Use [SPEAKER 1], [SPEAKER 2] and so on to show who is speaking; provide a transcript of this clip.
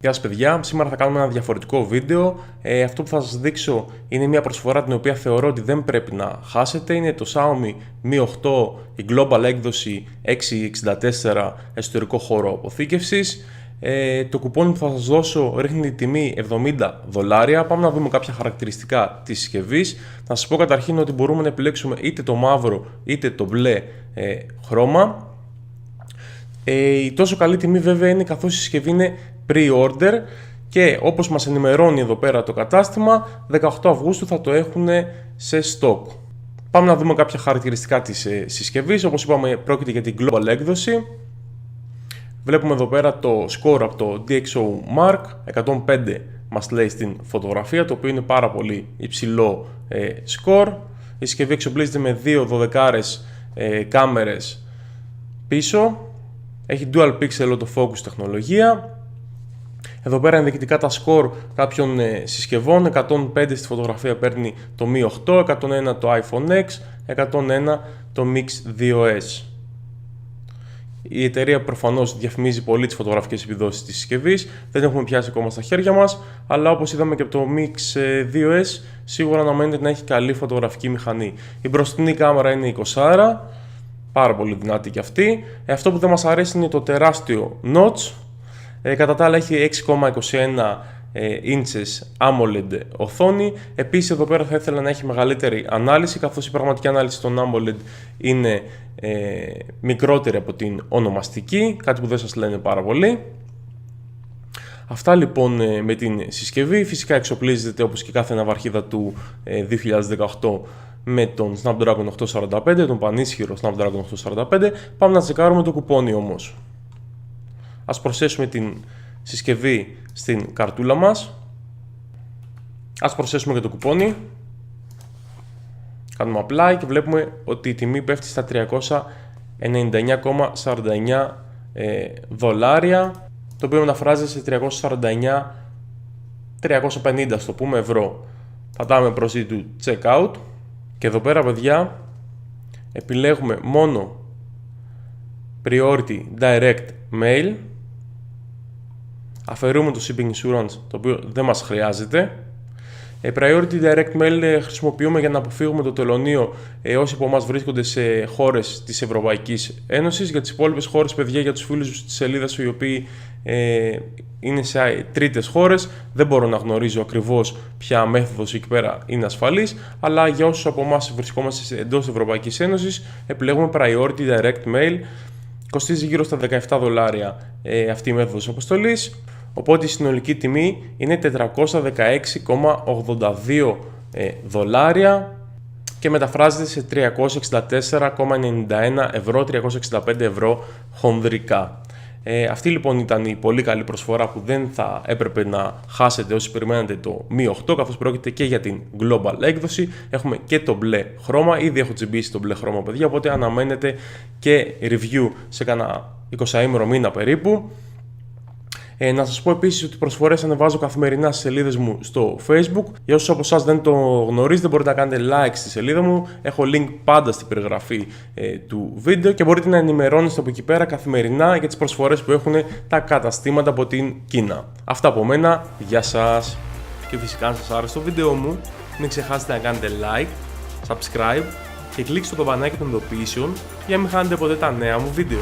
[SPEAKER 1] Γεια σας παιδιά, σήμερα θα κάνουμε ένα διαφορετικό βίντεο. Αυτό που θα σας δείξω είναι μια προσφορά την οποία θεωρώ ότι δεν πρέπει να χάσετε. Είναι το Xiaomi Mi 8, η Global έκδοση 664 εσωτερικό χώρο αποθήκευσης. Το κουπόνι που θα σας δώσω ρίχνει τη τιμή $70. Πάμε να δούμε κάποια χαρακτηριστικά της συσκευής. Θα σας πω καταρχήν ότι μπορούμε να επιλέξουμε είτε το μαύρο είτε το μπλε χρώμα. Η τόσο καλή τιμή βέβαια είναι καθώς η συσκευή είναι pre-order και όπως μας ενημερώνει εδώ πέρα το κατάστημα, 18 Αυγούστου θα το έχουν σε stock. Πάμε να δούμε κάποια χαρακτηριστικά της συσκευής. Όπως είπαμε, πρόκειται για την Global έκδοση. Βλέπουμε εδώ πέρα το score από το DxOMark, 105 μας λέει στην φωτογραφία, το οποίο είναι πάρα πολύ υψηλό score. Η συσκευή εξοπλίζεται με 2 12 κάμερες πίσω. Έχει dual pixel autofocus τεχνολογία. Εδώ πέρα ενδεικτικά τα score κάποιων συσκευών. 105 στη φωτογραφία παίρνει το Mi 8, 101 το iPhone X, 101 το Mix 2S. Η εταιρεία προφανώς διαφημίζει πολύ τις φωτογραφικές επιδόσεις της συσκευής. Δεν έχουμε πιάσει ακόμα στα χέρια μας, αλλά όπως είδαμε και από το Mix 2S, σίγουρα αναμένεται να έχει καλή φωτογραφική μηχανή. Η μπροστινή κάμερα είναι 20, πάρα πολύ δυνατή και αυτή. Αυτό που δεν μας αρέσει είναι το τεράστιο notch. Κατά τα άλλα έχει 6,21 inches AMOLED οθόνη. Επίσης εδώ πέρα θα ήθελα να έχει μεγαλύτερη ανάλυση, καθώς η πραγματική ανάλυση των AMOLED είναι μικρότερη από την ονομαστική, κάτι που δεν σας λένε πάρα πολύ. Αυτά λοιπόν με την συσκευή. Φυσικά εξοπλίζεται όπως και κάθε ναυαρχίδα του 2018 με τον Snapdragon 845, τον πανίσχυρο Snapdragon 845. Πάμε να τσεκάρουμε το κουπόνι όμως. Ας προσθέσουμε την συσκευή στην καρτούλα μας. Ας προσθέσουμε και το κουπόνι. Κάνουμε apply και βλέπουμε ότι η τιμή πέφτει στα $399,49, το οποίο μεταφράζεται σε 349-350 στο πούμε ευρώ. Πατάμε proceed to checkout και εδώ πέρα παιδιά επιλέγουμε μόνο priority direct mail. Αφαιρούμε το shipping insurance, το οποίο δεν μας χρειάζεται. Priority direct mail χρησιμοποιούμε για να αποφύγουμε το τελωνείο όσοι από εμάς βρίσκονται σε χώρες της Ευρωπαϊκής Ένωσης. Για τις υπόλοιπες χώρες, παιδιά, για τους φίλους της σελίδας οι οποίοι είναι σε τρίτες χώρες, δεν μπορώ να γνωρίζω ακριβώς ποια μέθοδος εκεί πέρα είναι ασφαλής, αλλά για όσους από εμάς βρισκόμαστε εντός Ευρωπαϊκής Ένωσης, επιλέγουμε priority direct mail. Κοστίζει γύρω στα $17 αυτή η μέθοδος αποστολής, οπότε η συνολική τιμή είναι $416,82 και μεταφράζεται σε 364,91 ευρώ, 365 ευρώ χονδρικά. Αυτή λοιπόν ήταν η πολύ καλή προσφορά που δεν θα έπρεπε να χάσετε όσοι περιμένετε το Mi 8, καθώς πρόκειται και για την Global έκδοση. Έχουμε και το μπλε χρώμα, ήδη έχω τσιμπήσει το μπλε χρώμα παιδιά, οπότε αναμένετε και review σε κάνα 20 μήνα περίπου. Να σας πω επίσης ότι προσφορές ανεβάζω καθημερινά στις σελίδες μου στο Facebook. Για όσους από εσάς δεν το γνωρίζετε, μπορείτε να κάνετε like στη σελίδα μου. Έχω link πάντα στην περιγραφή του βίντεο και μπορείτε να ενημερώνεστε από εκεί πέρα καθημερινά για τις προσφορές που έχουν τα καταστήματα από την Κίνα. Αυτά από μένα, γεια σας! Και φυσικά αν σας άρεσε το βίντεο μου, μην ξεχάσετε να κάνετε like, subscribe και κλικ στο καμπανάκι των ειδοποιήσεων για να μην χάνετε ποτέ τα νέα μου βίντεο.